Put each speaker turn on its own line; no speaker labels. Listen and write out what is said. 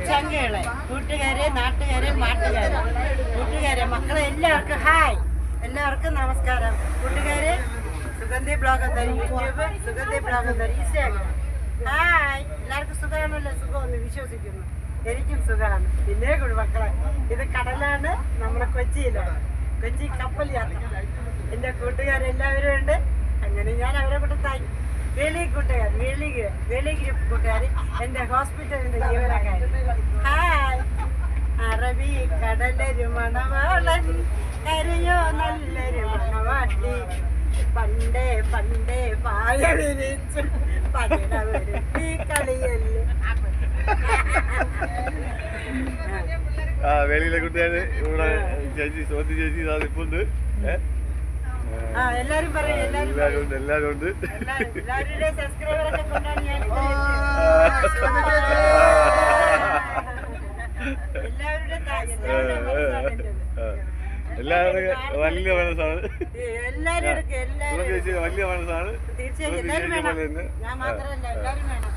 ചങ്കകളെ കൂട്ടുകാരെ നാട്ടുകാരെ മാട്ടുകാരെ കൂട്ടുകാരെ മക്കളെ എല്ലാവർക്കും ഹായ്, എല്ലാവർക്കും നമസ്കാരം. കൂട്ടുകാരെ സുഗന്ധി ബ്ലോഗ് എന്തായാലും യൂട്യൂബ്, സുഗന്ധി ബ്ലോഗ് എന്തായാലും ഇൻസ്റ്റാഗ്രാം. ഹായ്, എല്ലാവർക്കും സുഖമാണല്ലോ? സുഖമെന്ന് വിശ്വസിക്കുന്നു. എനിക്കും സുഖമാണ്. പിന്നെ മക്കളെ, ഇത് കടലാണ്, നമ്മുടെ കൊച്ചിയിലാണ്. കൊച്ചി കപ്പൽ യാത്ര. എൻ്റെ കൂട്ടുകാരെല്ലാവരും ഉണ്ട്. അങ്ങനെ ഞാൻ അവരെ കൂട്ടത്തായി വേളി കൂട്ടുകാർ, വേളി ഗ്രൂപ്പ് കൂട്ടുകാർ, എൻ്റെ ഹോസ്പിറ്റലിൻ്റെ ജീവനക്കാർ. ഹായ്. അറബി കടലൊരു മണവാളൻ, കരയോ നല്ലൊരു മണവാട്ടി, പണ്ടേ പണ്ടേ പായ വിരിച്ചു പകിടവരും ഈ കളിയല്ലേ.
വേളിയിലെ കൂട്ടുകാര് ഇവിടെ ചേച്ചി സോത്തി ചേച്ചി ഇപ്പുണ്ട്.
എല്ലാരും പറയും,
എല്ലാരും ഉണ്ട്.
എല്ലാവരുടെ സബ്സ്ക്രൈബറൊക്കെ കൊണ്ടാണ് ഞാൻ
എല്ലാവരും വലിയ മനസ്സാണ്.
എല്ലാവരും
ചേച്ചി വലിയ മനസ്സാണ്.
തീർച്ചയായും എല്ലാവരും വേണം. ഞാൻ മാത്രമല്ല, എല്ലാവരും വേണം.